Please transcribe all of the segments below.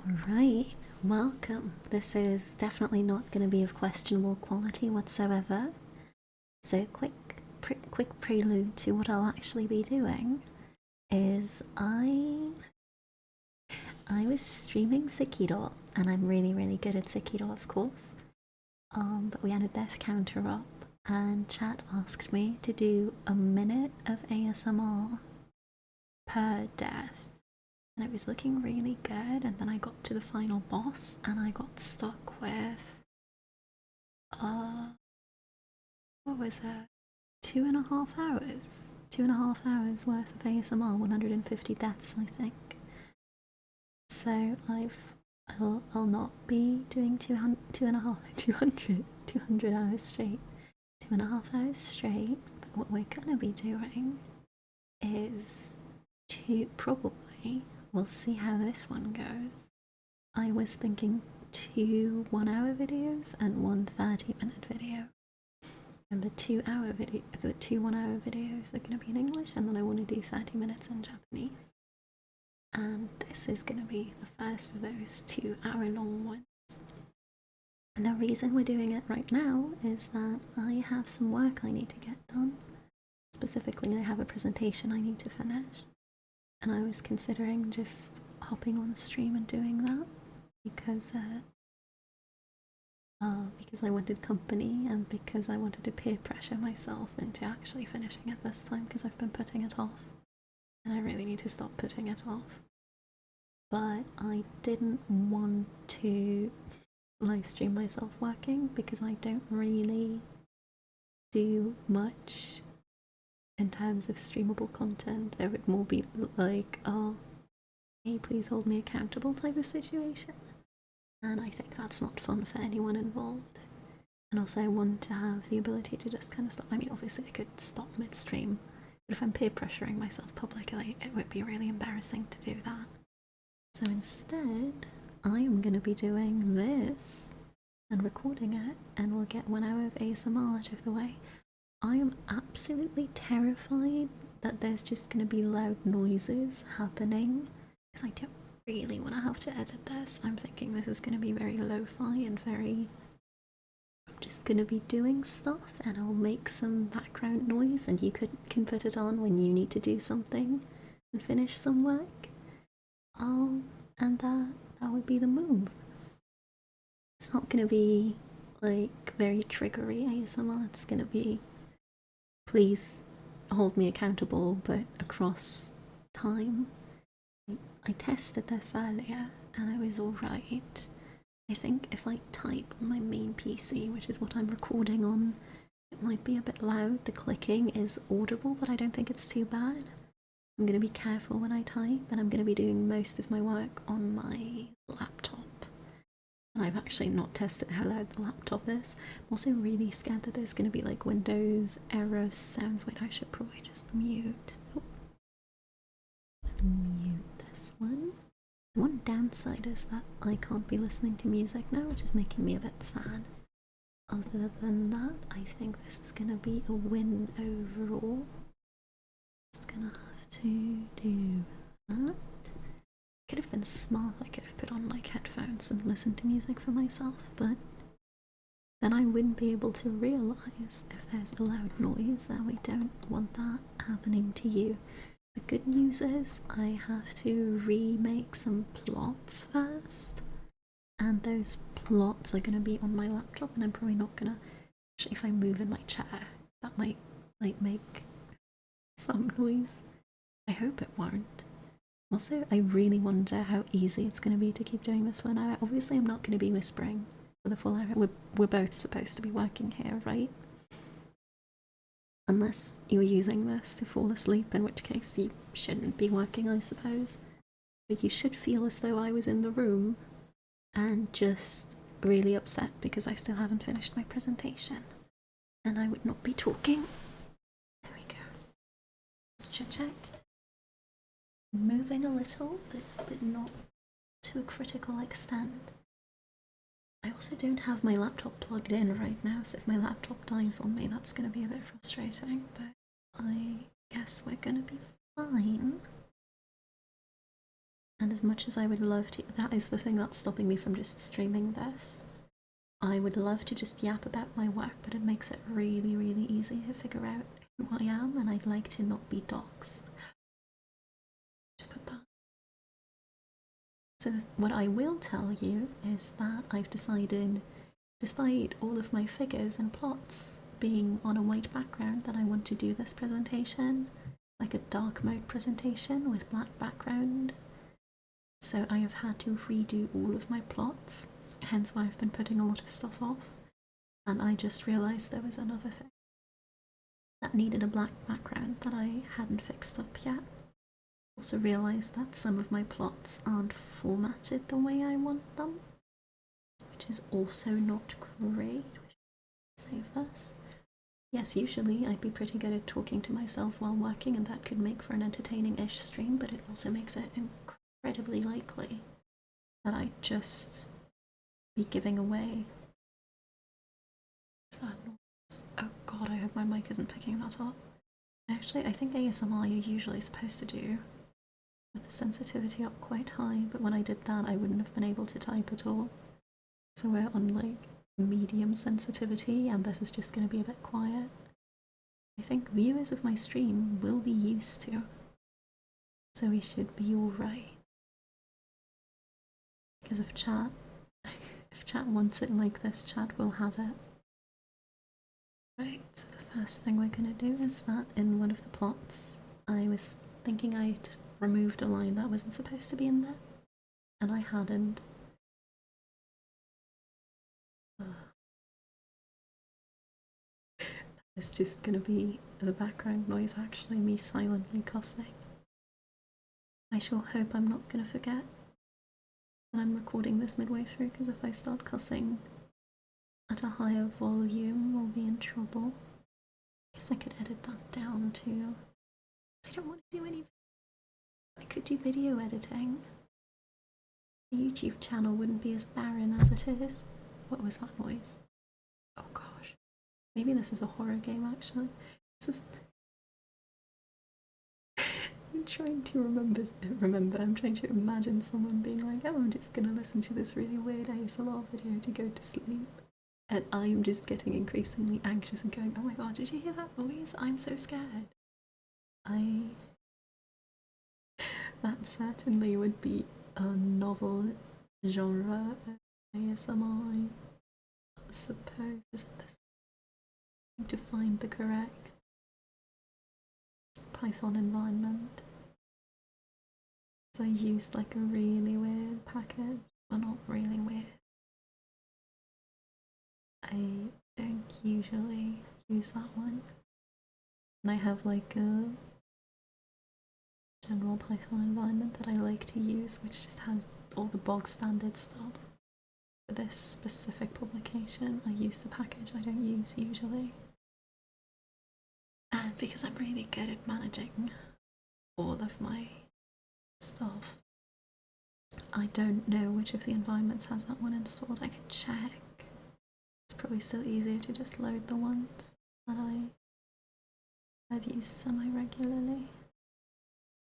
Alright, welcome. This is definitely not going to be of questionable quality whatsoever. So quick prelude to what I'll actually be doing is I was streaming Sekiro, and I'm really good at Sekiro, of course. But we had a death counter up, and chat asked me to do a minute of ASMR per death. And it was looking really good, and then I got to the final boss and I got stuck with what was it, 2.5 hours, 2.5 hours worth of ASMR, 150 deaths I think. So I'll not be doing 200 hours straight, 2.5 hours straight. But what we're gonna be doing is probably, we'll see how this one goes. I was thinking 2 1-hour videos and one 30-minute video. And the 2 1-hour videos are going to be in English, and then I want to do 30 minutes in Japanese. And this is going to be the first of those 2-hour-long ones. And the reason we're doing it right now is that I have some work I need to get done. Specifically, I have a presentation I need to finish. And I was considering just hopping on the stream and doing that because I wanted company, and because I wanted to peer pressure myself into actually finishing it this time, because I've been putting it off and I really need to stop putting it off. But I didn't want to live stream myself working because I don't really do much in terms of streamable content. It would more be like, oh, hey, please hold me accountable type of situation. And I think that's not fun for anyone involved. And also I want to have the ability to just kind of stop. I mean, obviously I could stop midstream, but if I'm peer pressuring myself publicly, it would be really embarrassing to do that. So instead, I am going to be doing this and recording it, and we'll get 1 hour of ASMR out of the way. I am absolutely terrified that there's just going to be loud noises happening, because I don't really want to have to edit this. I'm thinking this is going to be very lo-fi and very... I'm just going to be doing stuff, and I'll make some background noise, and you can put it on when you need to do something and finish some work. And that would be the move. It's not going to be like very triggery ASMR. It's going to be, please hold me accountable, but across time. I tested this earlier and I was alright. I think if I type on my main PC, which is what I'm recording on, it might be a bit loud. The clicking is audible, but I don't think it's too bad. I'm going to be careful when I type, and I'm going to be doing most of my work on my laptop. And I've actually not tested how loud the laptop is. I'm also really scared that there's going to be like Windows error sounds. Wait, I should probably just mute. Oh. Mute this one. The one downside is that I can't be listening to music now, which is making me a bit sad. Other than that, I think this is going to be a win overall. Just gonna have to do that. Could have been smart, I could have put on like headphones and listened to music for myself, but then I wouldn't be able to realise if there's a loud noise, and we don't want that happening to you. The good news is I have to remake some plots first, and those plots are going to be on my laptop, and I'm probably not going to... Actually, if I move in my chair, that might make some noise. I hope it won't. Also, I really wonder how easy it's going to be to keep doing this for an hour. Obviously, I'm not going to be whispering for the full hour. We're both supposed to be working here, right? Unless you're using this to fall asleep, in which case you shouldn't be working, I suppose. But you should feel as though I was in the room and just really upset because I still haven't finished my presentation. And I would not be talking. There we go. Posture checked. Moving a little, but not to a critical extent. I also don't have my laptop plugged in right now, so if my laptop dies on me, that's going to be a bit frustrating, but I guess we're going to be fine. And as much as I would love to, that is the thing that's stopping me from just streaming this. I would love to just yap about my work, but it makes it really, really easy to figure out who I am, and I'd like to not be doxxed. To put that. So what I will tell you is that I've decided, despite all of my figures and plots being on a white background, that I want to do this presentation like a dark mode presentation with black background. So I have had to redo all of my plots, hence why I've been putting a lot of stuff off. And I just realised there was another thing that needed a black background that I hadn't fixed up yet. Also realised that some of my plots aren't formatted the way I want them, which is also not great. Save this. Yes, usually I'd be pretty good at talking to myself while working, and that could make for an entertaining-ish stream, but it also makes it incredibly likely that I'd just be giving away. Is that noise? Oh god, I hope my mic isn't picking that up. Actually, I think ASMR you're usually supposed to do with the sensitivity up quite high, but when I did that I wouldn't have been able to type at all. So we're on like medium sensitivity, and this is just going to be a bit quiet. I think viewers of my stream will be used to, so we should be alright. Because if chat wants it like this, chat will have it. Right, so the first thing we're going to do is that in one of the plots, I was thinking I'd removed a line that wasn't supposed to be in there, and I hadn't. It's just gonna be the background noise, actually, me silently cussing. I sure hope I'm not gonna forget that I'm recording this midway through, because if I start cussing at a higher volume, we'll be in trouble. I guess I could edit that down too. I don't want to do any. I could do video editing. The YouTube channel wouldn't be as barren as it is. What was that noise? Oh gosh. Maybe this is a horror game, actually. This is... I'm trying to remember. I'm trying to imagine someone being like, oh, I'm just gonna listen to this really weird ASMR video to go to sleep. And I'm just getting increasingly anxious and going, oh my god, did you hear that noise? I'm so scared. That certainly would be a novel genre of ASMR, I suppose. Isn't this to find the correct Python environment? So I used like a really weird package, well, not really weird. I don't usually use that one, and I have like a general Python environment that I like to use, which just has all the bog standard stuff. For this specific publication, I use the package I don't use usually. And because I'm really good at managing all of my stuff, I don't know which of the environments has that one installed. I can check. It's probably still easier to just load the ones that I've used semi-regularly.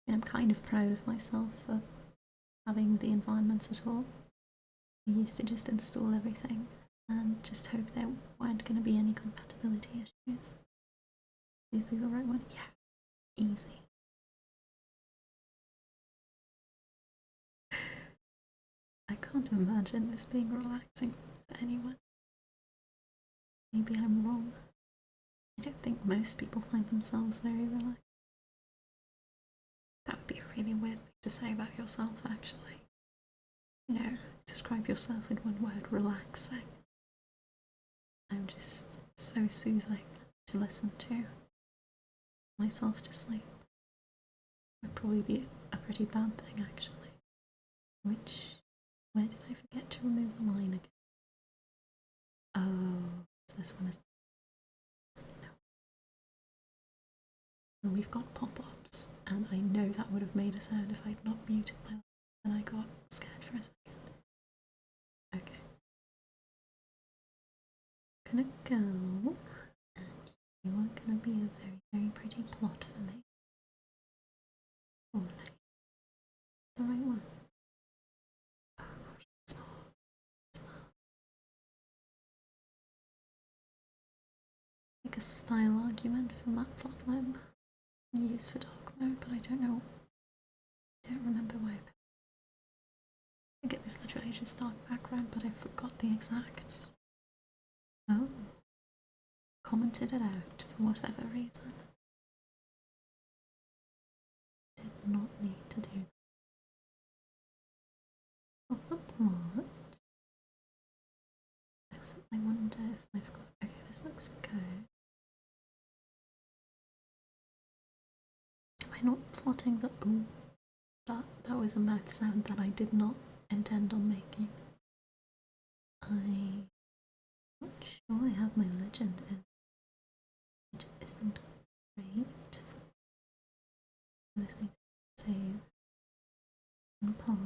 And I'm kind of proud of myself for having the environments at all. I used to just install everything and just hope there weren't going to be any compatibility issues. Please be the right one. Yeah, easy. I can't imagine this being relaxing for anyone. Maybe I'm wrong. I don't think most people find themselves very relaxed. That would be a really weird thing to say about yourself, actually. You know, describe yourself in one word: relaxing. I'm just so soothing to listen to. Myself to sleep. Would probably be a pretty bad thing, actually. Where did I forget to remove a line again? Oh, this one is... No. And we've got pop-ups, and I know that would have made a sound if I'd not muted my line, and I got scared for a second. Okay. I'm gonna go, and you are gonna be a very, very pretty plot for me. Oh, the right one. a style argument for matplotlib used for dark mode, but I don't know. I don't remember why. I think it was literally just dark background, but I forgot the exact. Oh, commented it out for whatever reason. Did not need to do that. Of the plot. I wonder if I've got. Okay, this looks good. Am I not plotting the. Ooh, that was a mouth sound that I did not intend on making. I'm not sure I have my legend in, which isn't great. This needs to save the part.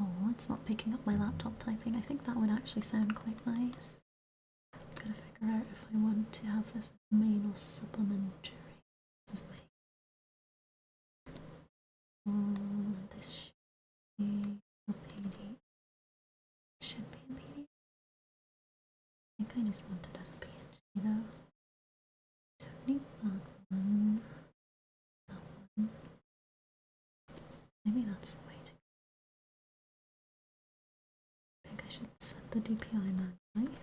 Oh, it's not picking up my laptop typing. I think that would actually sound quite nice. I'm gonna figure out if I want to have this main or supplementary. This is main. This should be a PD. It should be a PD. I think I just want it as a PNG though. Don't need that one. That one. Maybe that's the way to go. I think I should set the DPI manually.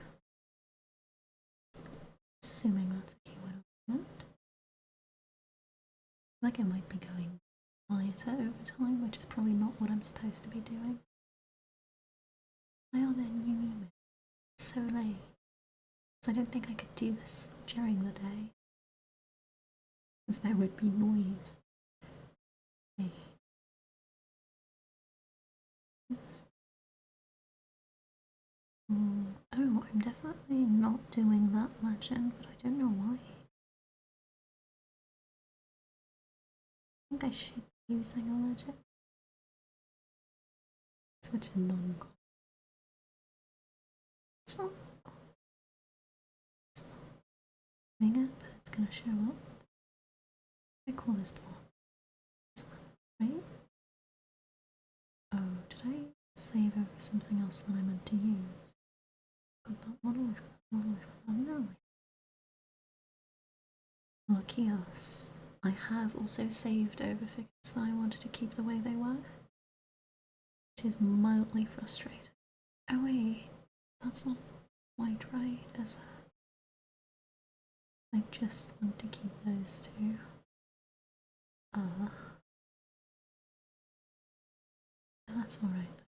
Assuming that's a keyword argument. Like it might be going quieter over time, which is probably not what I'm supposed to be doing. Why are there new emails so late? Because I don't think I could do this during the day. Because there would be noise. Okay. Oh, I'm definitely not doing that legend, but I don't know why. I think I should be using a legend. Such a non-con. It's not doing it, but it's gonna show up. I call this block. This one, right? Oh, did I save over something else that I meant to use? Got that one, no. Lucky us. I have also saved over figures that I wanted to keep the way they were, which is mildly frustrating. Oh wait, that's not quite right, is it? I just want to keep those two. That's alright.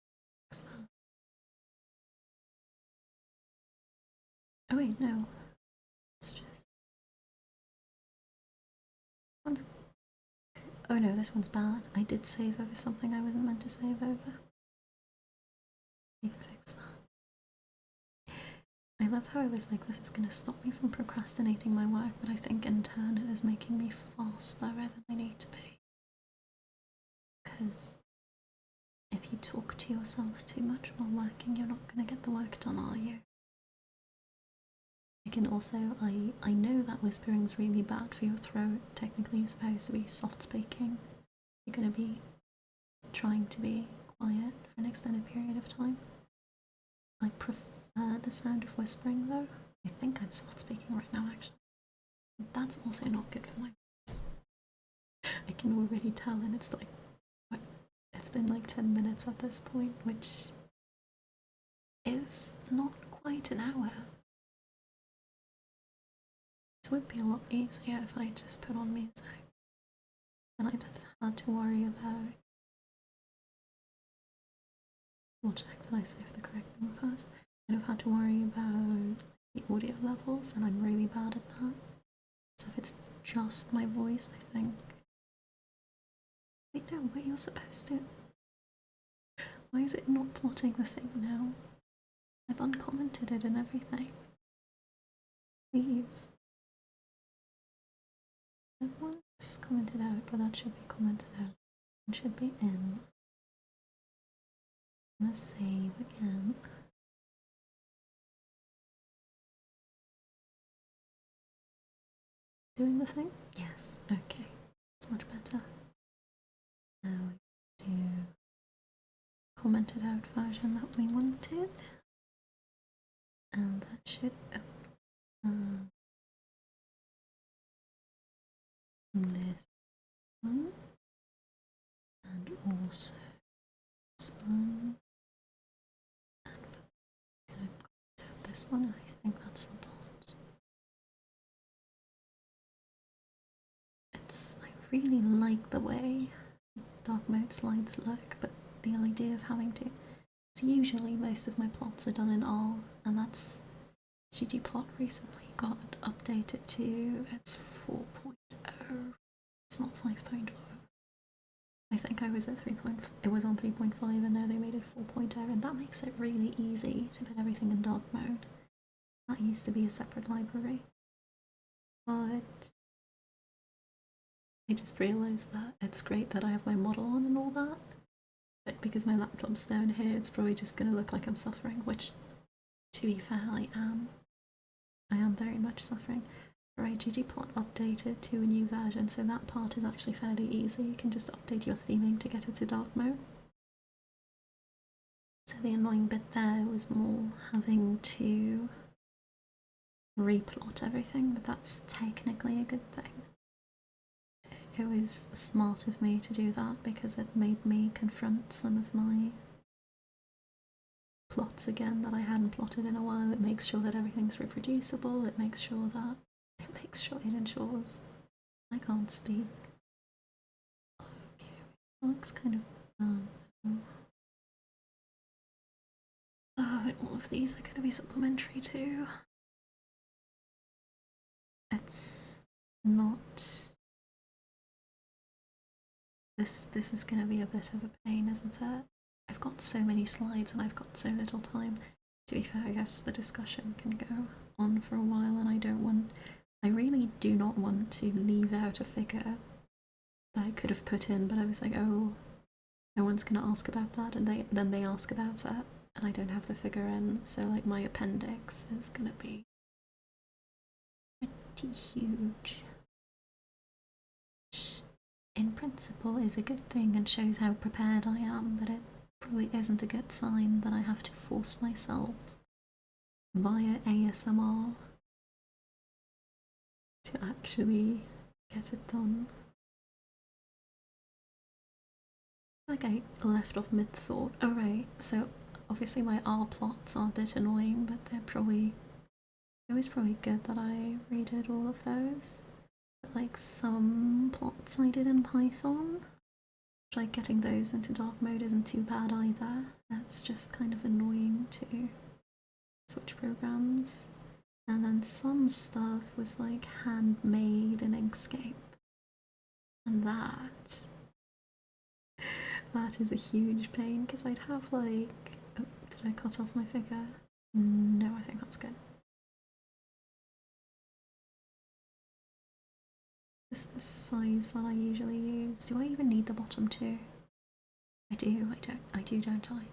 Oh wait, no. It's just... Oh no, this one's bad. I did save over something I wasn't meant to save over. You can fix that. I love how I was like, this is going to stop me from procrastinating my work, but I think in turn it is making me far slower than I need to be. Because if you talk to yourself too much while working, you're not going to get the work done, are you? I can also, I know that whispering's really bad for your throat. Technically you're supposed to be soft speaking. You're going to be trying to be quiet for an extended period of time. I prefer the sound of whispering though. I think I'm soft speaking right now actually. But that's also not good for my voice. I can already tell, and it's like, what? It's been like 10 minutes at this point, which is not quite an hour. This would be a lot easier if I just put on music. Then I'd have had to worry about... We'll check that I saved the correct thing first. I'd have had to worry about the audio levels, and I'm really bad at that. So if it's just my voice, I think... Wait, no, what you're supposed to... Why is it not plotting the thing now? I've uncommented it and everything. Please. That one's commented out, but that should be commented out. It should be in. I'm gonna save again. Doing the thing? Yes, okay. It's much better. Now we do commented out version that we wanted. And that should... Oh, This one, and also this one, and we're gonna cut out this one. I think that's the plot. I really like the way dark mode slides look, but the idea of having to. So usually most of my plots are done in R, and that's ggplot recently got updated to it's 4.0. It's not 5.0. I think I was at 3. It was on 3.5 and now they made it 4.0, and that makes it really easy to put everything in dark mode. That used to be a separate library. But I just realised that it's great that I have my model on and all that, but because my laptop's down here, it's probably just going to look like I'm suffering, which, to be fair, I am. I am very much suffering. Right, ggplot updated to a new version, so that part is actually fairly easy. You can just update your theming to get it to dark mode. So the annoying bit there was more having to replot everything, but that's technically a good thing. It was smart of me to do that because it made me confront some of my plots again that I hadn't plotted in a while. It makes sure that everything's reproducible, it makes sure it ensures I can't speak. Okay, it looks kind of oh, and all of these are going to be supplementary too. It's not. This is going to be a bit of a pain, isn't it? I've got so many slides and I've got so little time. To be fair, I guess the discussion can go on for a while, and I really do not want to leave out a figure that I could have put in, but I was like, oh, no one's going to ask about that, and then they ask about it, and I don't have the figure in, so like my appendix is going to be pretty huge. Which, in principle, is a good thing and shows how prepared I am, but it probably isn't a good sign that I have to force myself via ASMR to actually get it done. Like I left off mid-thought. Oh right, so obviously my R plots are a bit annoying, but it was probably good that I redid all of those. But like some plots I did in Python, like getting those into dark mode isn't too bad either. That's just kind of annoying to switch programs. And then some stuff was like handmade in Inkscape, and that is a huge pain because I'd have like, oh, did I cut off my figure? No, I think that's good. Is the size that I usually use. Do I even need the bottom too? I do, don't I?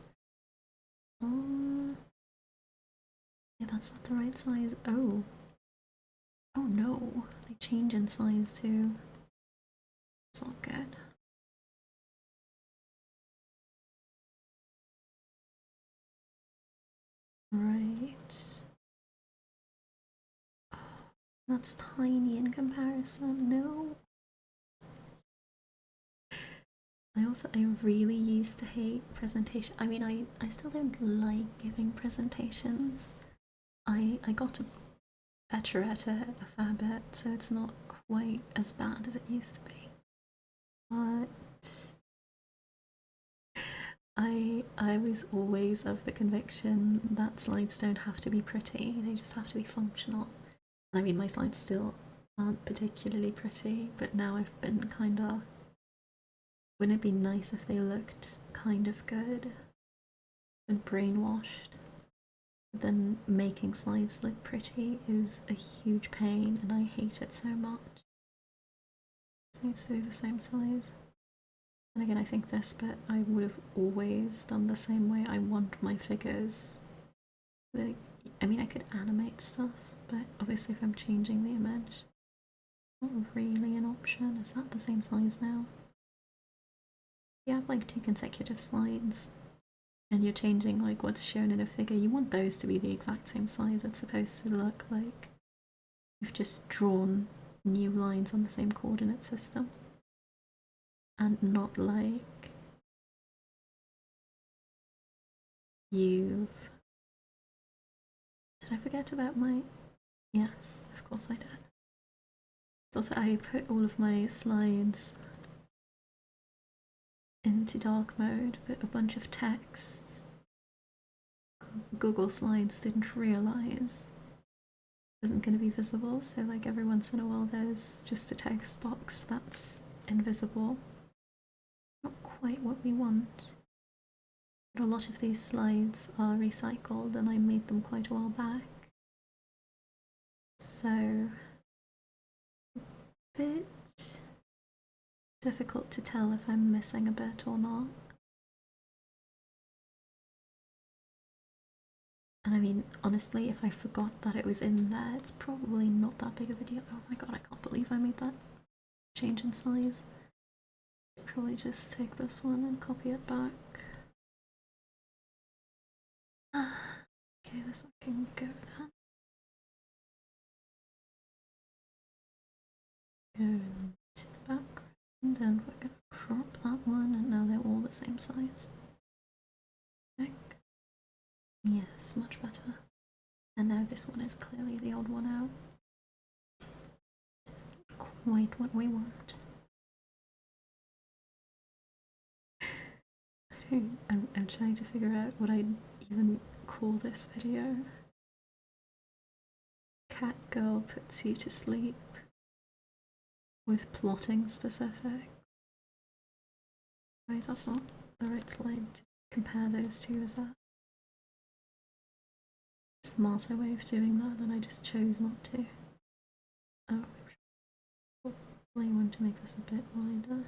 Yeah, that's not the right size. Oh. Oh no, they change in size too. It's not good. Right. Oh, that's tiny in comparison. No. I really used to hate presentation. I mean, I still don't like giving presentations. I got better at it a fair bit, so it's not quite as bad as it used to be. But I was always of the conviction that slides don't have to be pretty, they just have to be functional. I mean, my slides still aren't particularly pretty, but now I've been kinda. Wouldn't it be nice if they looked kind of good and brainwashed? But then making slides look pretty is a huge pain, and I hate it so much. It needs to be the same size. And again, I think this bit I would have always done the same way. I want my figures. Like, I mean, I could animate stuff, but obviously if I'm changing the image, not really an option. Is that the same size now? You have like 2 consecutive slides and you're changing like what's shown in a figure, you want those to be the exact same size. It's supposed to look like you've just drawn new lines on the same coordinate system, and not like you've... Did I forget about my... Yes, of course I did. Also, I put all of my slides into dark mode, but a bunch of text Google Slides didn't realise isn't going to be visible, so like every once in a while there's just a text box that's invisible. Not quite what we want. But a lot of these slides are recycled and I made them quite a while back. So a bit difficult to tell if I'm missing a bit or not. And I mean, honestly, if I forgot that it was in there, it's probably not that big of a deal. Oh my god, I can't believe I made that change in size. I'd probably just take this one and copy it back. Okay, this one can go then. Go into the background and we're going to crop that one, and now they're all the same size. Check. Yes, much better. And now this one is clearly the odd one out. Just quite what we want. I'm trying to figure out what I'd even call this video. Cat girl puts you to sleep with plotting specific. Wait, that's not the right slide to compare those two, is that? Smarter way of doing that, and I just chose not to. Oh, probably want to make this a bit wider.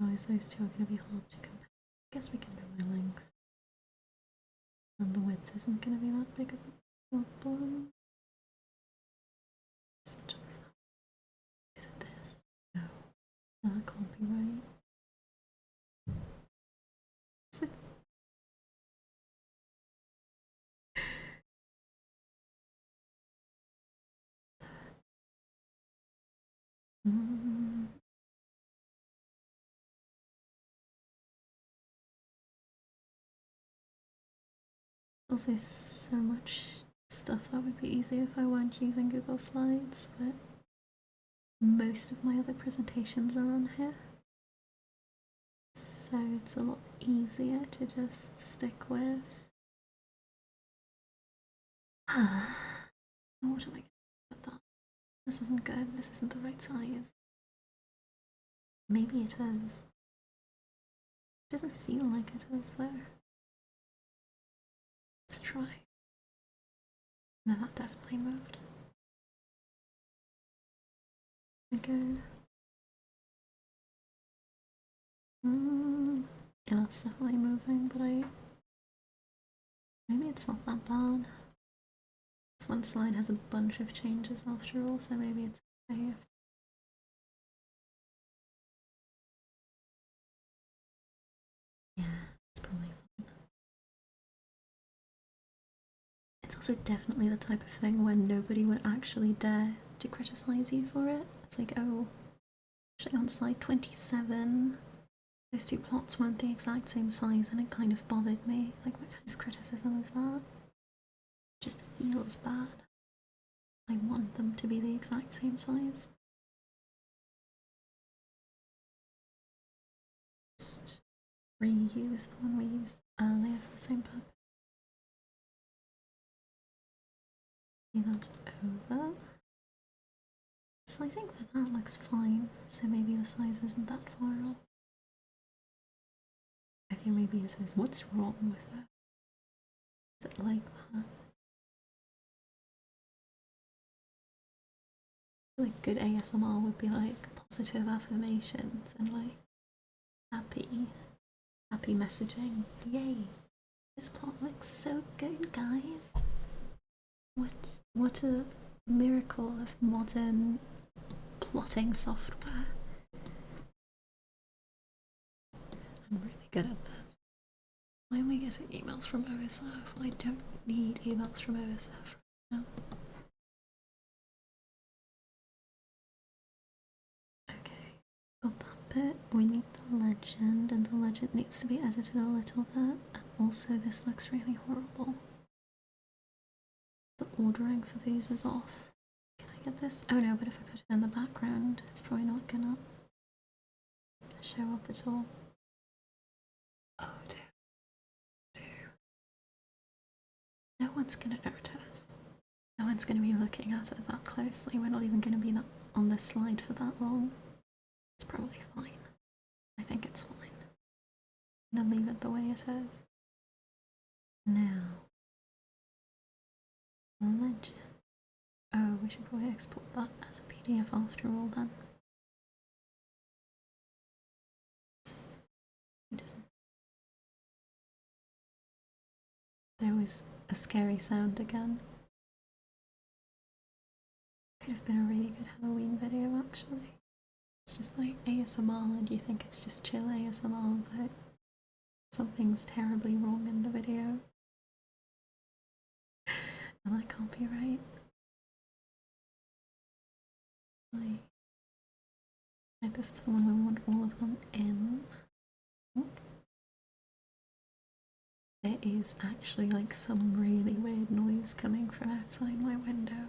Otherwise those two are going to be hard to compare. I guess we can go by length. And the width isn't going to be that big of a problem. What's the top of that? Is it this? No. That can't be right. Is it? Also, so much stuff that would be easier if I weren't using Google Slides, but most of my other presentations are on here. So it's a lot easier to just stick with. What am I going to do with that? This isn't good, this isn't the right size. Maybe it is. It doesn't feel like it is though. Let's try. No, that definitely moved. Okay. Yeah, that's definitely moving, but maybe it's not that bad. This one slide has a bunch of changes after all, so maybe it's okay if... Yeah, it's probably fine. It's also definitely the type of thing where nobody would actually dare to criticize you for it. It's like, oh, actually on slide 27, those two plots weren't the exact same size and it kind of bothered me. Like, what kind of criticism is that? It just feels bad. I want them to be the exact same size. Just reuse the one we used earlier for the same purpose. See that over. Slicing for that looks fine, so maybe the size isn't that far off. I think maybe it says, what's wrong with it? Is it like that? I feel like good ASMR would be like positive affirmations and like happy messaging. Yay! This plot looks so good, guys. What a miracle of modern plotting software. I'm really good at this. Why am I getting emails from OSF? I don't need emails from OSF right now. we need the legend, and the legend needs to be edited a little bit. And also, this looks really horrible. The ordering for these is off. Can I get this? Oh no, but if I put it in the background, it's probably not gonna show up at all. Oh dear. No one's gonna notice. No one's gonna be looking at it that closely. We're not even gonna be on this slide for that long. It's probably fine. I think it's fine. I'm gonna leave it the way it is. Now, legend. Oh, we should probably export that as a PDF after all then. There was a scary sound again. Could have been a really good Halloween video actually. It's just like ASMR and you think it's just chill ASMR, but something's terribly wrong in the video. And that can't be right. Like, this is the one where we want all of them in. There is actually like some really weird noise coming from outside my window.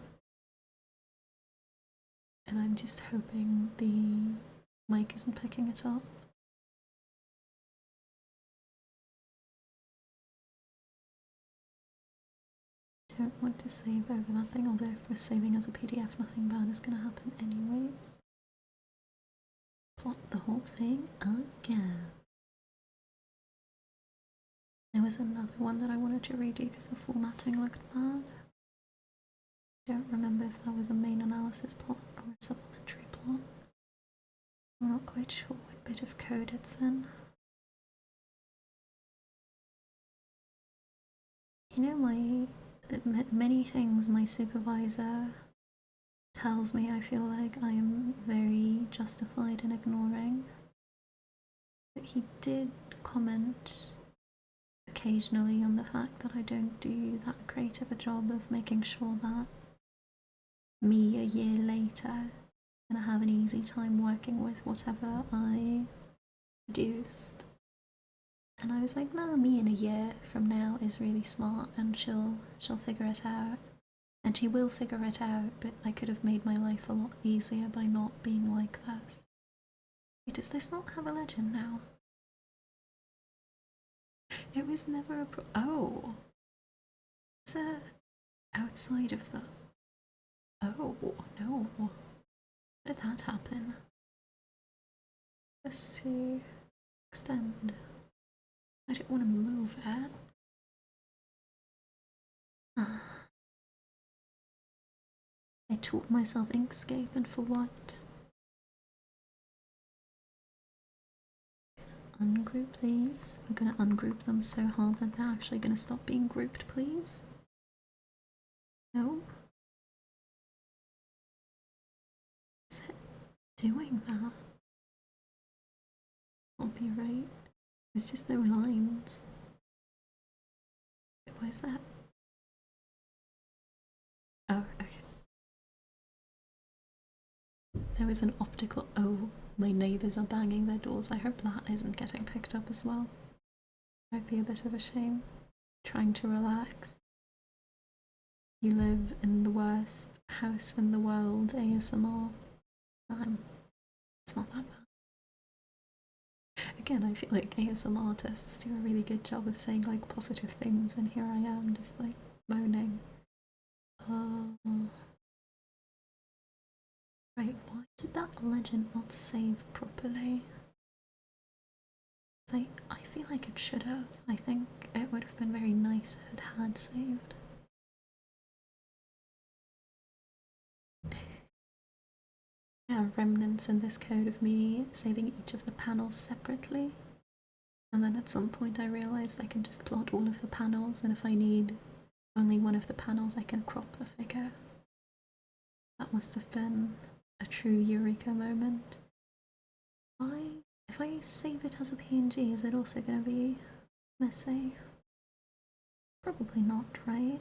And I'm just hoping the mic isn't picking it up. Don't want to save over that thing, although if we're saving as a PDF, nothing bad is going to happen anyways. Plot the whole thing again. There was another one that I wanted to redo because the formatting looked bad. I don't remember if that was a main analysis plot or a supplementary plot. I'm not quite sure what bit of code it's in. You know, many things my supervisor tells me I feel like I am very justified in ignoring. But he did comment occasionally on the fact that I don't do that great of a job of making sure that me a year later gonna have an easy time working with whatever I produced. And I was like, no, me in a year from now is really smart and she'll figure it out. And she will figure it out, but I could have made my life a lot easier by not being like this. Wait, does this not have a legend now? It was never a oh! Is it outside of the... Oh, no. How did that happen? Let's to extend. I don't want to move it. I taught myself Inkscape, and for what? Ungroup these. We're going to ungroup them so hard that they're actually going to stop being grouped, please. No? Is it doing that? Can't be right. There's just no lines. Why is that? Oh, okay. There was an optical... Oh, my neighbours are banging their doors. I hope that isn't getting picked up as well. Might be a bit of a shame. Trying to relax. You live in the worst house in the world, ASMR. It's not that bad. Again, I feel like ASMR artists do a really good job of saying like positive things, and here I am just like moaning. Right, why did that legend not save properly? I feel like it should have. I think it would have been very nice if it had saved. There are remnants in this code of me saving each of the panels separately. And then at some point I realised I can just plot all of the panels, and if I need only one of the panels I can crop the figure. That must have been a true eureka moment. If I save it as a PNG, is it also going to be messy? Probably not, right?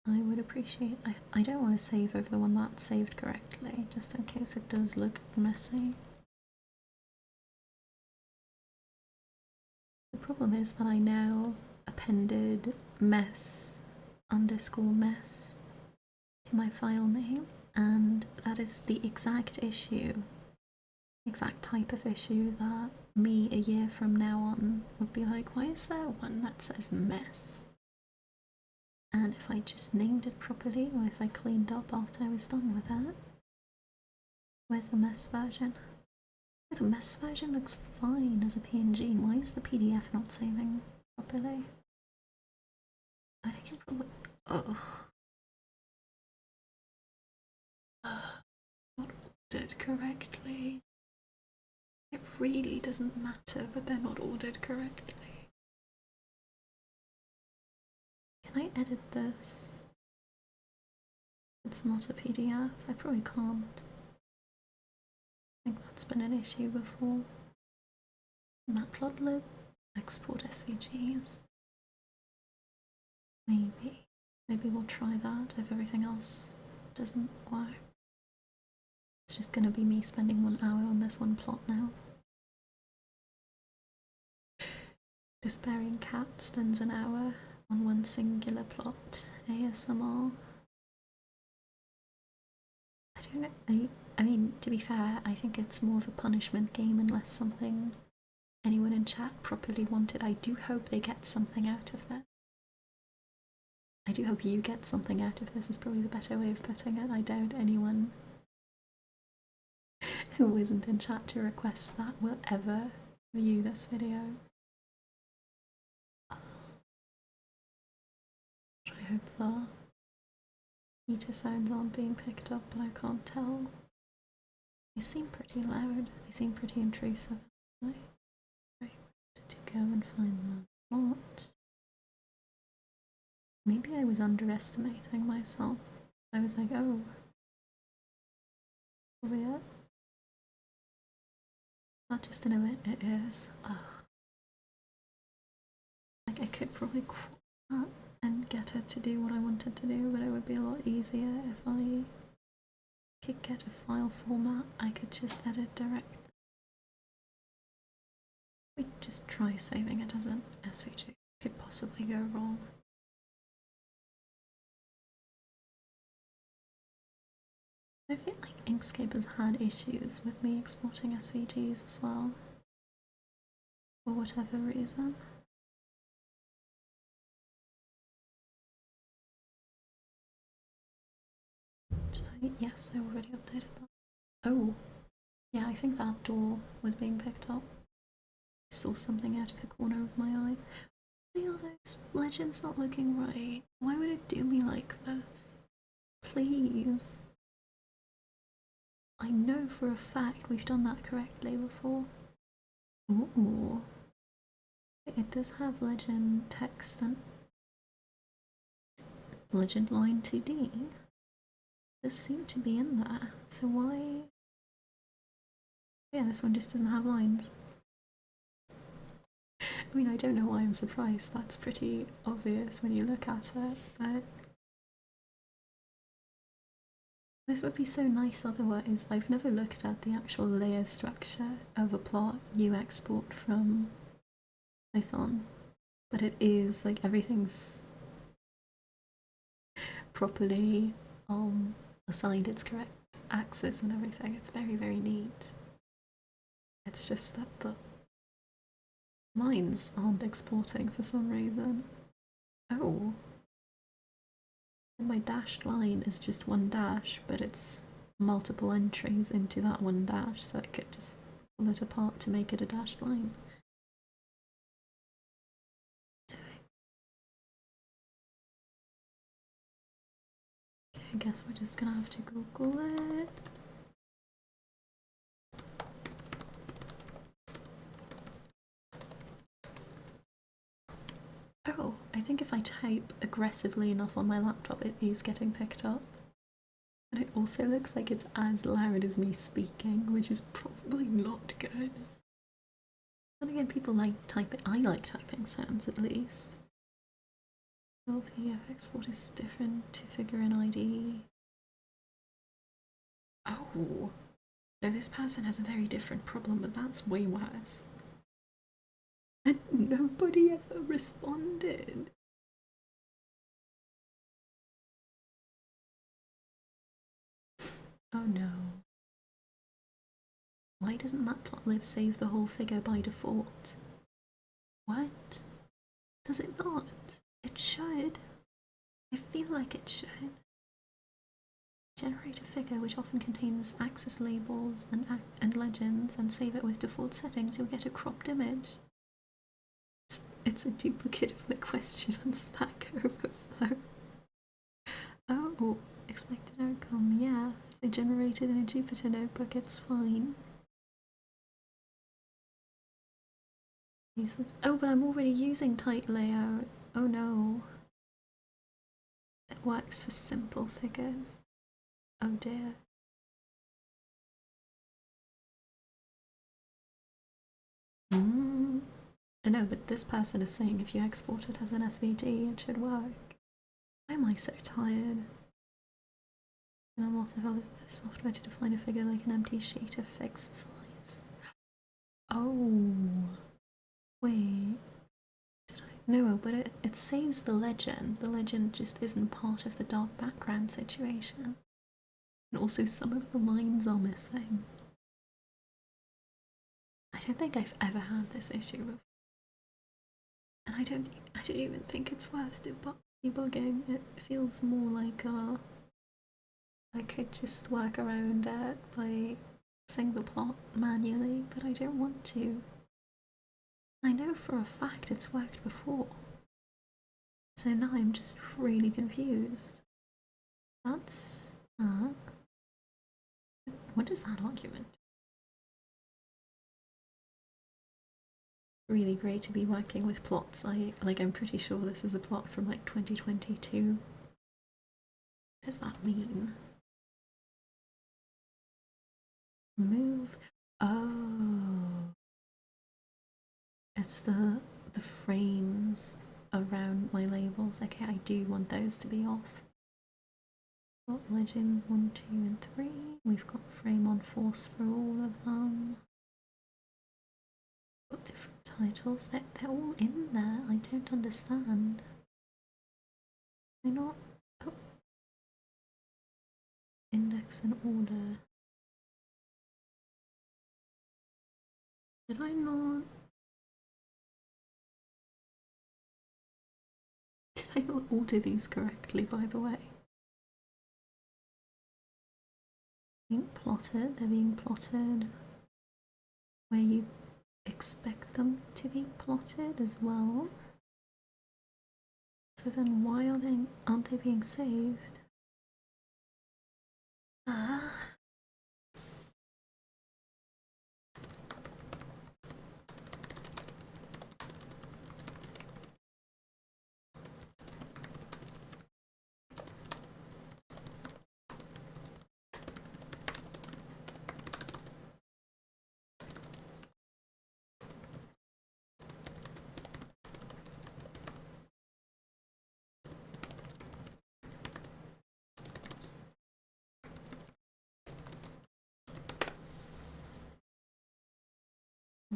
I would appreciate. I don't want to save over the one that's saved correctly, just in case it does look messy. The problem is that I now appended mess underscore mess to my file name, and that is the exact issue, exact type of issue that me a year from now on would be like, why is there one that says mess? And if I just named it properly, or if I cleaned up after I was done with it. Where's the mess version? The mess version looks fine as a PNG. Why is the PDF not saving properly? I can probably. Oh. Not ordered correctly. It really doesn't matter, but they're not ordered correctly. Can I edit this? It's not a PDF. I probably can't. I think that's been an issue before. Matplotlib, export SVGs. Maybe we'll try that if everything else doesn't work. It's just gonna be me spending 1 hour on this one plot now. Despairing Cat spends an hour on one singular plot. ASMR. I don't know. I mean, to be fair, I think it's more of a punishment game unless something anyone in chat properly wanted. I do hope they get something out of that. I do hope you get something out of this, is probably the better way of putting it. I doubt anyone who isn't in chat to request that will ever view this video. I hope the heater sounds aren't being picked up, but I can't tell. They seem pretty loud. They seem pretty intrusive. Right, to go and find the plot. Maybe I was underestimating myself. I was like, oh, over it. Not just in a bit, it is. Ugh. Like, I could probably quit that and get it to do what I wanted to do, but it would be a lot easier if I could get a file format I could just edit directly. We just try saving it as an SVG. Could possibly go wrong. I feel like Inkscape has had issues with me exporting SVGs as well, for whatever reason. Yes, I already updated that. Oh, yeah, I think that door was being picked up. I saw something out of the corner of my eye. Why are those legends not looking right? Why would it do me like this? Please. I know for a fact we've done that correctly before. Ooh. It does have legend text and legend line 2D. Does seem to be in there, so why? Yeah, this one just doesn't have lines. I mean, I don't know why I'm surprised. That's pretty obvious when you look at it, but this would be so nice otherwise. I've never looked at the actual layer structure of a plot you export from Python, but it is like everything's properly assigned its correct axis and everything. It's very, very neat. It's just that the lines aren't exporting for some reason. Oh. And my dashed line is just one dash, but it's multiple entries into that one dash, so I could just pull it apart to make it a dashed line. Okay, I guess we're just gonna have to Google it. Oh, I think if I type aggressively enough on my laptop, it is getting picked up. And it also looks like it's as loud as me speaking, which is probably not good. Then again, people like typing. I like typing sounds at least. LP export is different to figure in ID. Oh, no, this person has a very different problem, but that's way worse. And nobody ever responded. Oh no. Why doesn't Matplotlib save the whole figure by default? What? Does it not? It should. I feel like it should. Generate a figure which often contains access labels and legends and save it with default settings, you'll get a cropped image. It's a duplicate of the question on Stack Overflow. Oh, expected outcome, yeah. If I generated in a Jupyter notebook, it's fine. Oh, but I'm already using tight layout. Oh no. It works for simple figures. Oh dear. I know, but this person is saying if you export it as an SVG, it should work. Why am I so tired? And I'm also having the software to define a figure like an empty sheet of fixed size. Oh, wait. No, but it saves the legend. The legend just isn't part of the dark background situation. And also some of the lines are missing. I don't think I've ever had this issue before. And I don't even think it's worth debugging. It feels more like I could just work around it by fixing the plot manually, but I don't want to. I know for a fact it's worked before. So now I'm just really confused. That's what is that argument? Really great to be working with plots. I'm pretty sure this is a plot from like 2022. What does that mean? Move. Oh, it's the frames around my labels. Okay, I do want those to be off. Got legends 1, 2, and 3. We've got frame on force for all of them. Got different titles. They're all in there. I don't understand. They're not. Oh. Index and order. Did I not? Did I not order these correctly, by the way? Being plotted. They're being plotted where you expect them to be plotted as well. So then why aren't they being saved?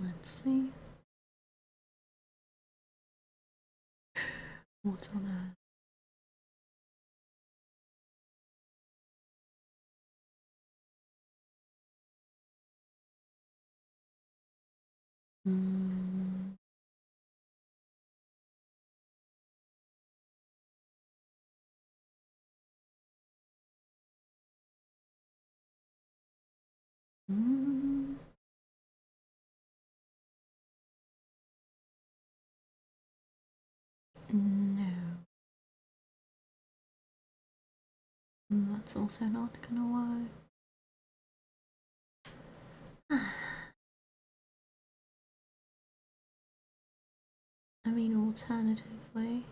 Let's see. What on earth? No. That's also not gonna work. I mean, alternatively.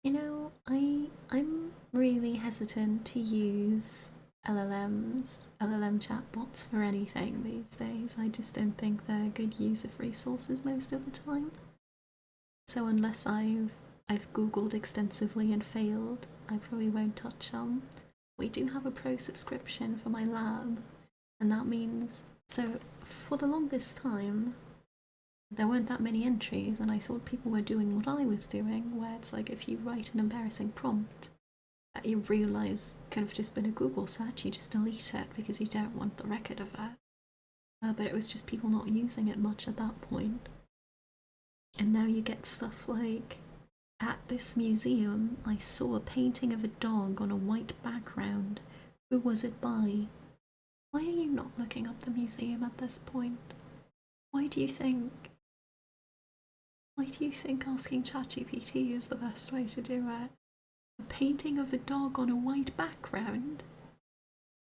You know, I'm really hesitant to use LLM chatbots for anything these days. I just don't think they're a good use of resources most of the time. So unless I've googled extensively and failed, I probably won't touch them. We do have a pro subscription for my lab, and that means, so for the longest time there weren't that many entries, and I thought people were doing what I was doing, where it's like if you write an embarrassing prompt that you realise could have just been a Google search, you just delete it because you don't want the record of it. But it was just people not using it much at that point. And now you get stuff like, at this museum, I saw a painting of a dog on a white background. Who was it by? Why are you not looking up the museum at this point? Why do you think asking ChatGPT is the best way to do it? A painting of a dog on a white background?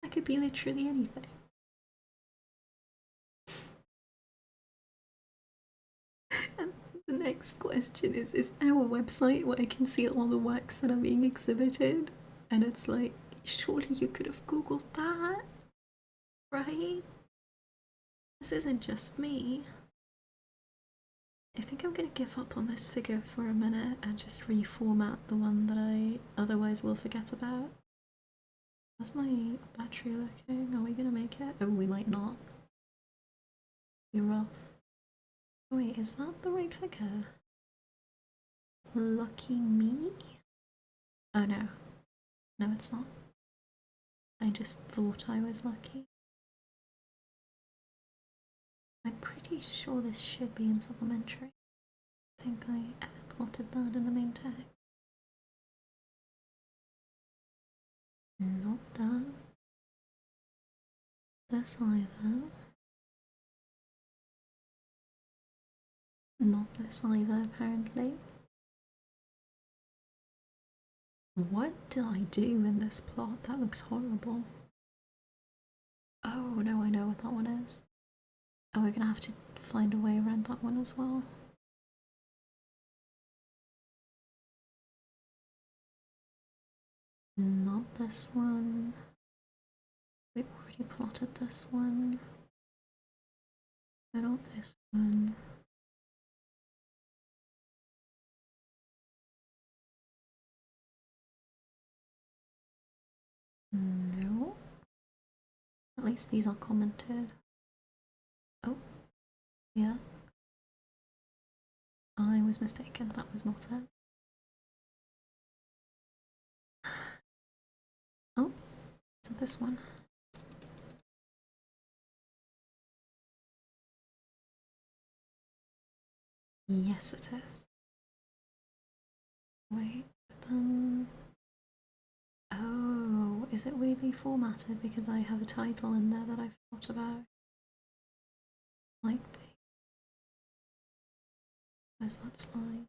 That could be literally anything. And the next question is there a website where I can see all the works that are being exhibited? And it's like, surely you could have Googled that, right? This isn't just me. I think I'm gonna give up on this figure for a minute and just reformat the one that I otherwise will forget about. How's my battery looking? Are we gonna make it? Oh, we might not. Be rough. Oh, wait, is that the right figure? Lucky me? Oh no. No, it's not. I just thought I was lucky. I'm pretty sure this should be in supplementary. I think I plotted that in the main text. Not that. This either. Not this either, apparently. What did I do in this plot? That looks horrible. Oh no, I know what that one is. Oh, we're gonna have to find a way around that one as well. Not this one. We already plotted this one. Not this one. No. At least these are commented. Oh, yeah. I was mistaken, that was not it. Oh, is it this one? Yes, it is. Wait, oh, is it weirdly formatted because I have a title in there that I forgot about? Might be. Where's that slide?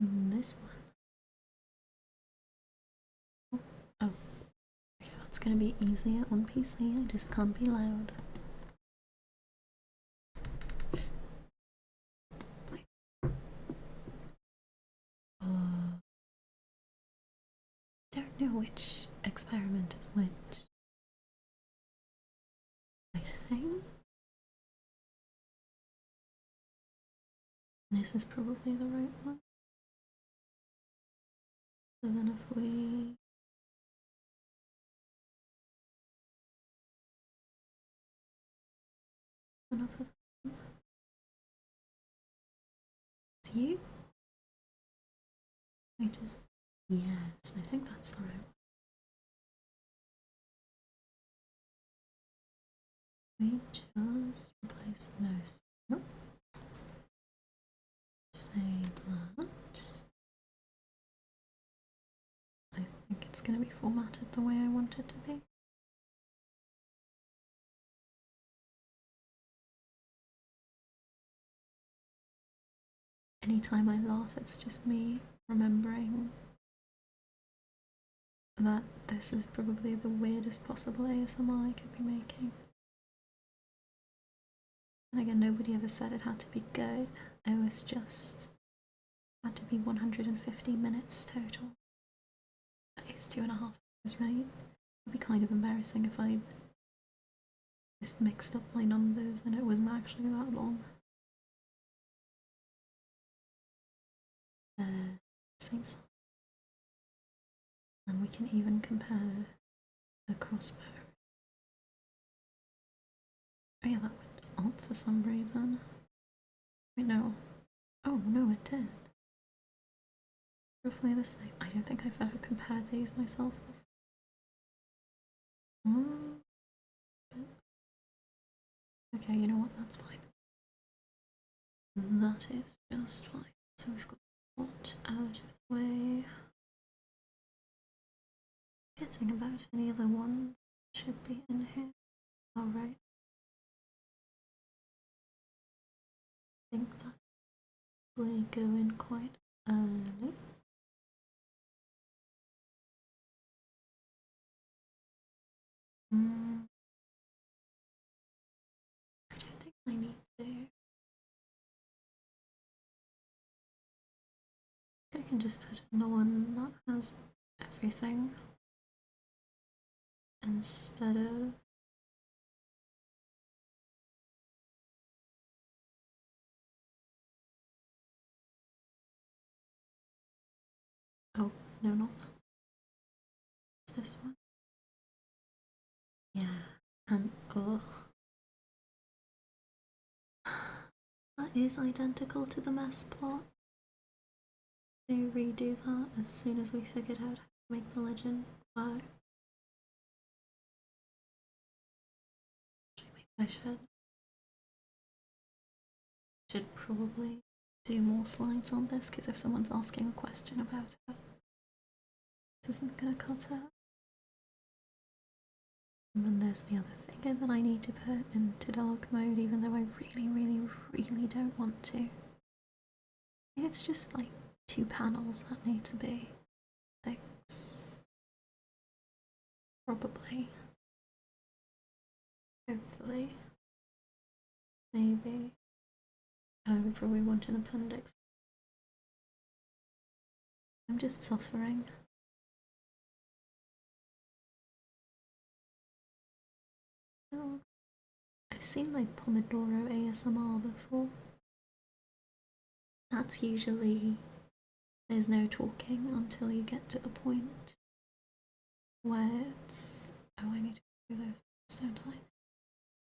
This one. Oh, okay, that's gonna be easier on PC. I just can't be loud. Don't know which experiment is which. I think this is probably the right one. So then if we enough of them. It's you? I just, yes, I think that's the right one. We just replace those. Save that. I think it's going to be formatted the way I want it to be. Anytime I laugh, it's just me remembering that this is probably the weirdest possible ASMR I could be making. And again, nobody ever said it had to be good. It was just had to be 150 minutes total. That is 2.5 hours, right? It'd be kind of embarrassing if I just mixed up my numbers and it wasn't actually that long. Same size. And we can even compare the crossbow. Oh yeah, that went up for some reason. Wait, no. Oh no, it did. Roughly the same. I don't think I've ever compared these myself before. Okay, you know what, that's fine. That is just fine. So we've got what out of the way. Getting about any other one should be in here. Alright. I think that will go in quite early. I don't think I need to. I can just put in the one that has everything instead of oh no, not that. It's this one. Yeah, and oh, that is identical to the mess plot. To redo that as soon as we figured out how to make the legend work. I should probably do more slides on this because if someone's asking a question about it, this isn't gonna cut out. And then there's the other figure that I need to put into dark mode, even though I really don't want to. It's just like 2 panels that need to be fixed. Probably. Hopefully. Maybe. I would probably want an appendix. I'm just suffering. Oh, I've seen like Pomodoro ASMR before. That's usually there's no talking until you get to the point where it's oh, I need to do those, don't I?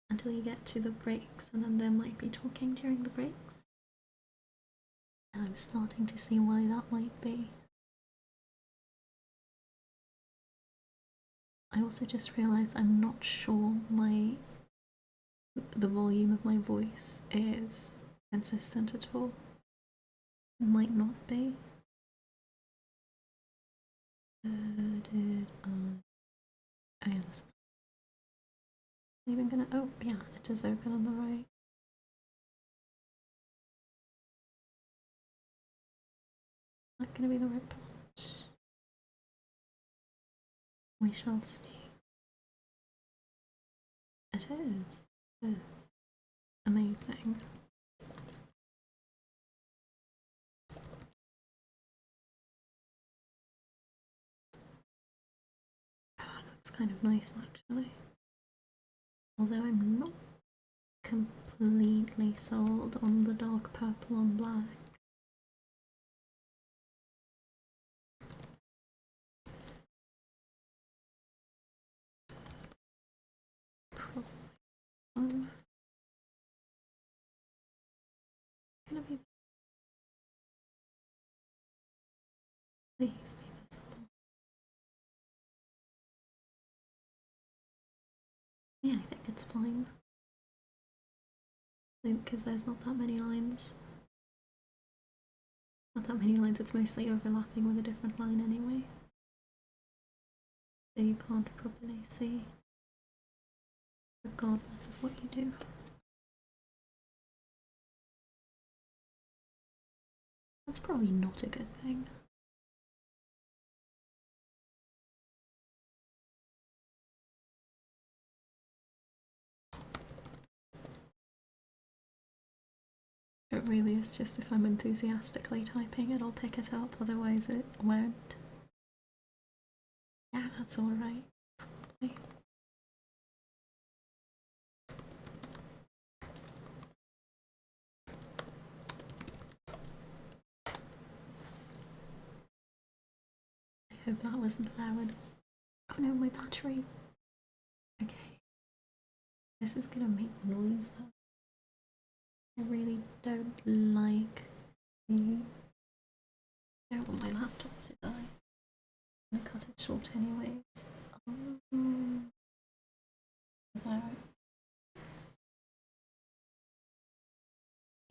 Until you get to the breaks, and then there might be talking during the breaks. And I'm starting to see why that might be. I also just realised I'm not sure the volume of my voice is consistent at all. It might not be. Oh yeah, this one. Even gonna oh yeah, it does open on the right. Not gonna be the right part. We shall see. It is. It is. Amazing. Oh, that looks kind of nice actually. Although I'm not completely sold on the dark purple on black. Probably one. Gonna be please be visible. Yeah, I think it's fine. Because there's not that many lines. Not that many lines, it's mostly overlapping with a different line anyway. So you can't properly see, regardless of what you do. That's probably not a good thing. It really is just if I'm enthusiastically typing it'll pick it up, otherwise it won't. Yeah, that's alright. hope that wasn't loud. Oh no, my battery. Okay. This is gonna make noise though. I really don't like the... I don't want my laptop to die. I'm gonna cut it short anyways. There.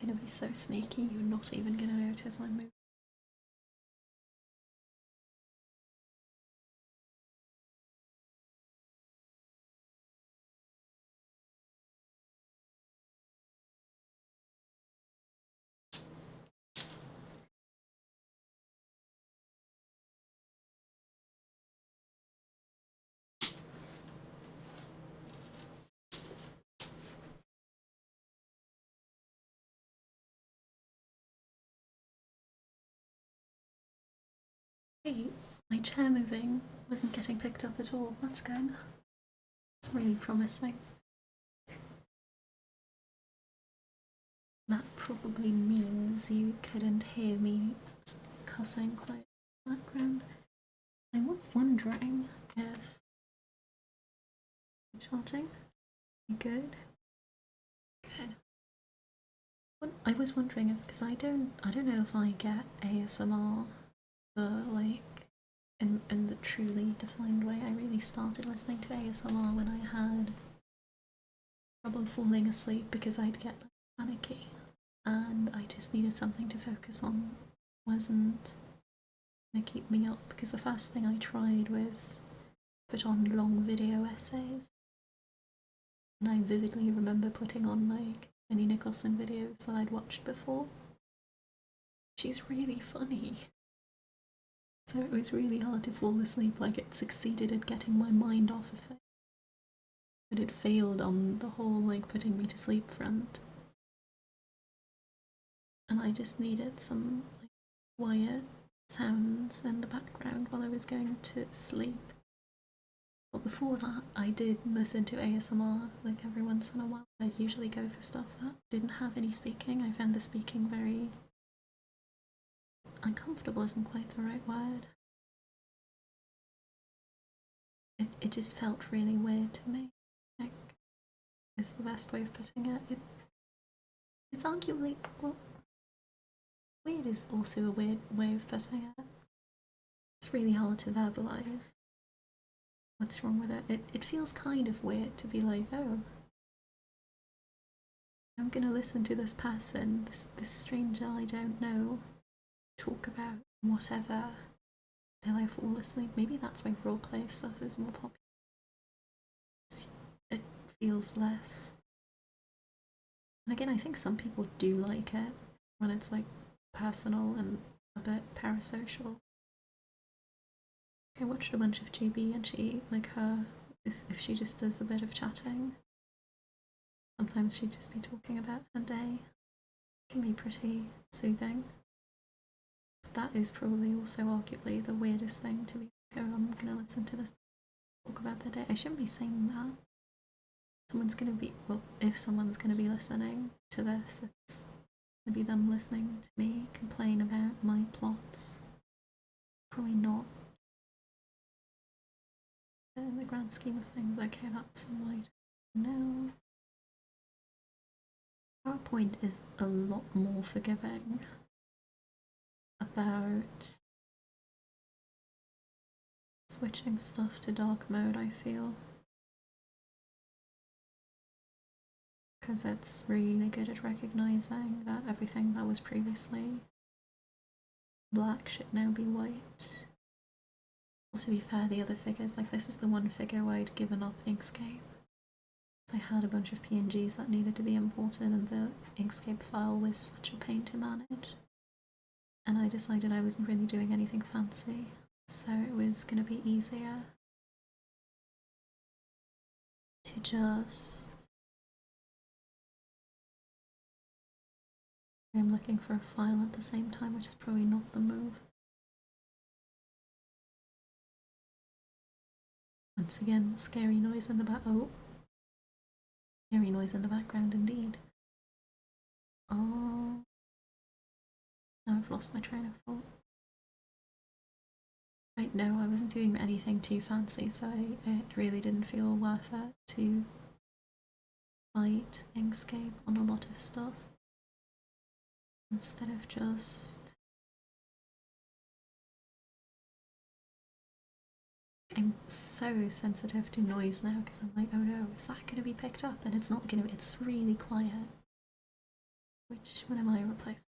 I'm gonna be so sneaky, you're not even gonna notice I'm moving. Hey, my chair moving wasn't getting picked up at all. That's good. It's really promising. That probably means you couldn't hear me cussing quite in the background. I was wondering if... Shouting? Good? Good. I was wondering if, because I don't know if I get ASMR like in the truly defined way. I really started listening to ASMR when I had trouble falling asleep because I'd get like panicky and I just needed something to focus on. Wasn't gonna keep me up because the first thing I tried was put on long video essays, and I vividly remember putting on like Jenny Nicholson videos that I'd watched before. She's really funny. So it was really hard to fall asleep. Like, it succeeded at getting my mind off of it, but it failed on the whole like putting me to sleep front. And I just needed some like quiet sounds in the background while I was going to sleep. But before that, I did listen to ASMR like every once in a while. I'd usually go for stuff that didn't have any speaking. I found the speaking very uncomfortable, isn't quite the right word. It just felt really weird to me. Like, is the best way of putting it. It's arguably, well, weird is also a weird way of putting it. It's really hard to verbalise what's wrong with it. It feels kind of weird to be like, oh, I'm gonna listen to this person, this stranger I don't know, talk about whatever till I fall asleep. Maybe that's why roleplay stuff is more popular. It feels less. And again, I think some people do like it when it's like personal and a bit parasocial. I watched a bunch of GB and she, like her, if she just does a bit of chatting, sometimes she'd just be talking about her day. It can be pretty soothing. But that is probably also arguably the weirdest thing to be like, oh, I'm gonna listen to this talk about their day. I shouldn't be saying that. Someone's gonna be, well, if someone's gonna be listening to this, it's gonna be them listening to me complain about my plots. Probably not. In the grand scheme of things, okay, that's some way to know. PowerPoint is a lot more forgiving about switching stuff to dark mode, I feel. Because it's really good at recognising that everything that was previously black should now be white. Well, to be fair, the other figures, like this is the one figure where I'd given up Inkscape. I had a bunch of PNGs that needed to be imported and the Inkscape file was such a pain to manage. And I decided I wasn't really doing anything fancy, so it was going to be easier to just... I'm looking for a file at the same time, which is probably not the move. Once again, scary noise in the back. Oh, scary noise in the background indeed. Oh, now I've lost my train of thought. Right now I wasn't doing anything too fancy, so it really didn't feel worth it to fight Inkscape on a lot of stuff instead of just... I'm so sensitive to noise now because I'm like, oh no, is that going to be picked up? And it's not going to, it's really quiet. Which one am I replacing?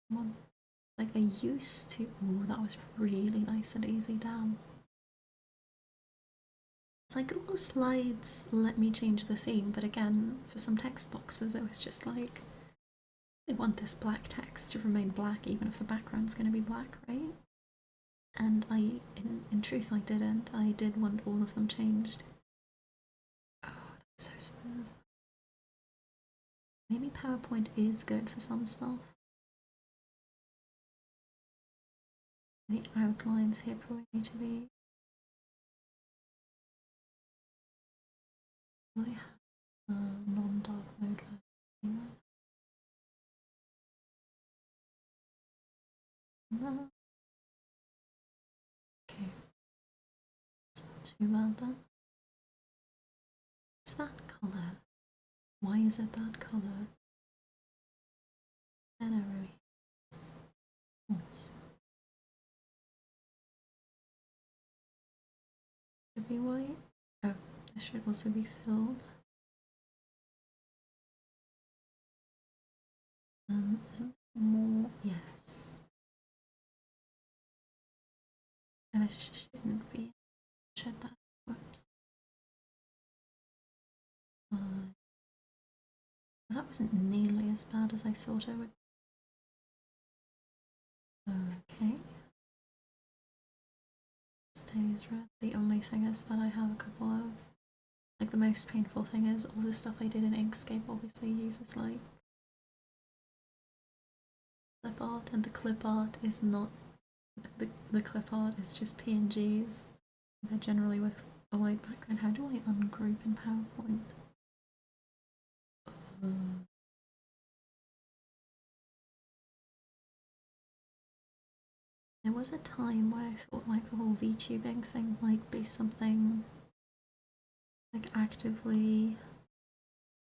One. Like I used to. Oh, that was really nice and easy, damn. It's like Google Slides let me change the theme, but again, for some text boxes, it was just like, I want this black text to remain black even if the background's going to be black, right? And in truth, I didn't. I did want all of them changed. Oh, that's so smooth. Maybe PowerPoint is good for some stuff. The outlines here probably need to be really non-dark mode version. No. Okay, it's not too bad then. What's that colour? Why is it that colour? An arrow here. Horse. Should be white. Oh, this should also be filled. Isn't more? Yes. And this shouldn't be. Shed that. Whoops. That wasn't nearly as bad as I thought it would. Okay. Stays red. The only thing is that I have a couple of, like, the most painful thing is all the stuff I did in Inkscape obviously uses like clip art, and the clip art is not the clip art is just PNGs. They're generally with a white background. How do I ungroup in PowerPoint? There was a time where I thought like the whole VTubing thing might be something like actively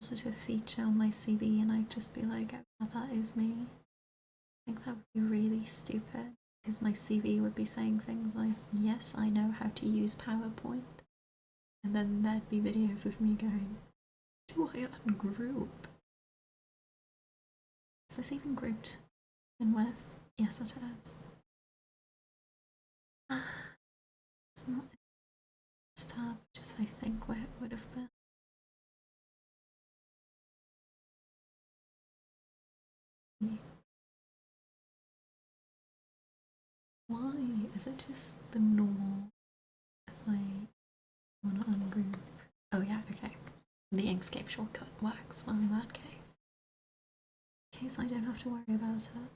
positive feature on my CV, and I'd just be like, oh, that is me. I think that would be really stupid because my CV would be saying things like, yes, I know how to use PowerPoint. And then there'd be videos of me going, do I ungroup? Is this even grouped in with? Yes, it is. It's not this tab, which is I think where it would have been. Why? Is it just the normal if I want to ungroup? Oh yeah, okay. The Inkscape shortcut works well in that case. In case I don't have to worry about it.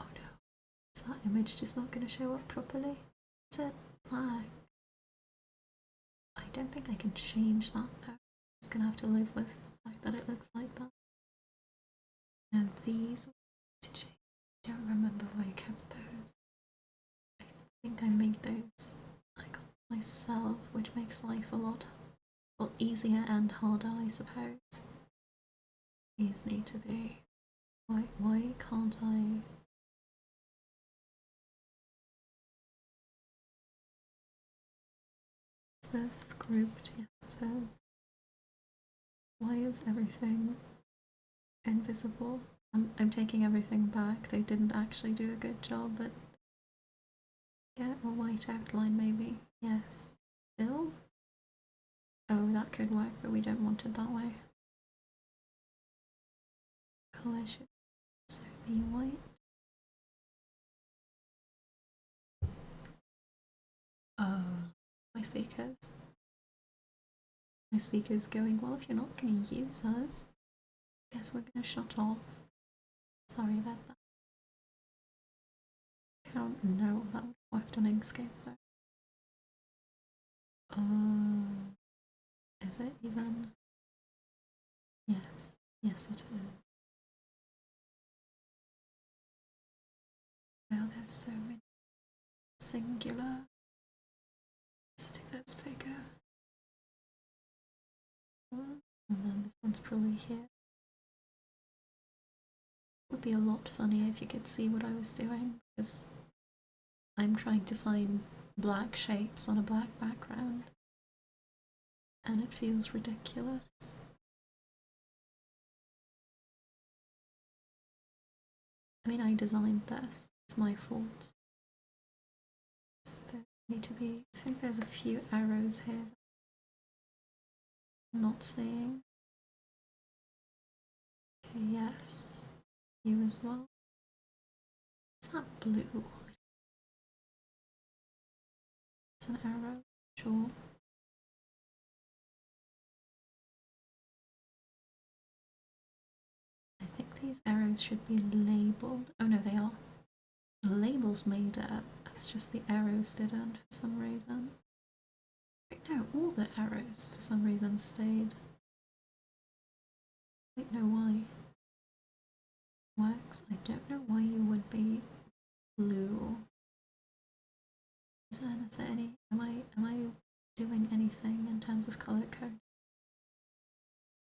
Oh no. Is that image just not going to show up properly? Is it black? I don't think I can change that though. I'm just going to have to live with the fact that it looks like that. Now these to change. I don't remember where I kept those. I think I made those like myself, which makes life a lot easier and harder, I suppose. These need to be. Why can't I? Is this grouped? Yes, it is. Why is everything invisible? I'm taking everything back. They didn't actually do a good job, but get a white outline maybe. Yes. Still? Oh, that could work, but we don't want it that way. Color should also be white. Oh, my speakers. My speakers going, well, if you're not going to use us, I guess we're going to shut off. Sorry about that. Count, no, that would have worked on Inkscape though. Is it even? Yes, yes it is. Wow, there's so many singular. Let's do this bigger. And then this one's probably here. It would be a lot funnier if you could see what I was doing, because I'm trying to find black shapes on a black background, and it feels ridiculous. I mean, I designed this, it's my fault. There need to be, I think there's a few arrows here that I'm not seeing. Okay, yes, you as well. Is that blue? It's an arrow, sure. I think these arrows should be labeled. Oh no, they are. The labels made it. It's just the arrows didn't for some reason. Wait, no, all the arrows for some reason stayed. Wait, no, why? Wax? I don't know why you would be blue. Is there any? Am I doing anything in terms of color code?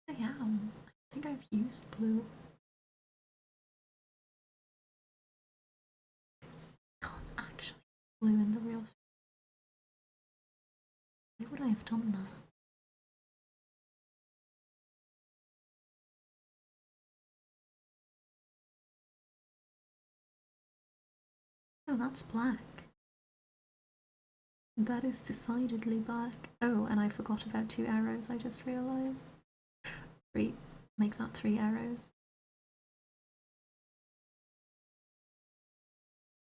I am. I think I've used blue. Can't actually blue in the real. Why would I have done that? Oh, that's black. That is decidedly black. Oh, and I forgot about 2 arrows, I just realised. 3. Make that 3 arrows.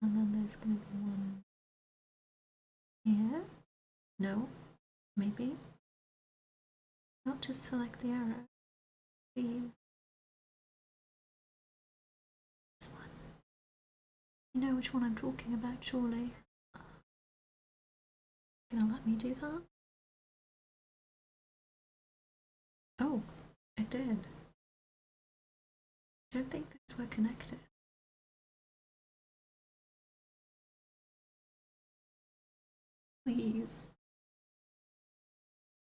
And then there's gonna be one here. No, maybe. Not just select the arrow. Please. This one. You know which one I'm talking about, surely. Gonna let me do that? Oh, it did. I don't think those were connected. Please.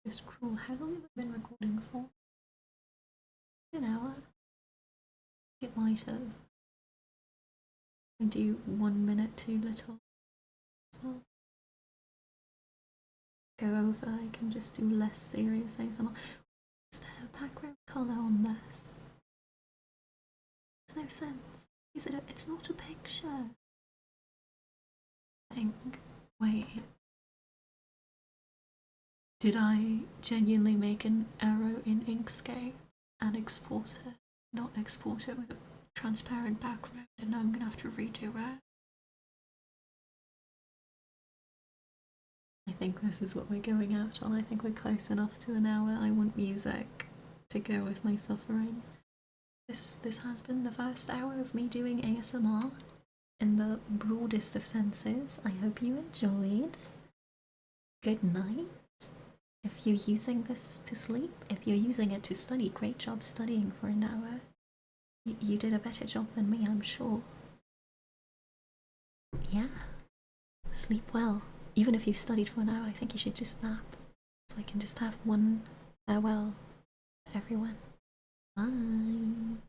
Just cruel. How long have I been recording for? An hour? It might have. I do 1 minute too little as well. Go over, I can just do less serious ASMR. Is there a background colour on this? Makes no sense. Is it it's not a picture. I think. Wait. Did I genuinely make an arrow in Inkscape and export it? Not export it with a transparent background, and now I'm gonna have to redo it. I think this is what we're going out on. I think we're close enough to an hour. I want music to go with my suffering. This has been the first hour of me doing ASMR in the broadest of senses. I hope you enjoyed. Good night. If you're using this to sleep, if you're using it to study, great job studying for an hour. You did a better job than me, I'm sure. Yeah. Sleep well. Even if you've studied for an hour, I think you should just nap. So I can just have one farewell, everyone. Bye.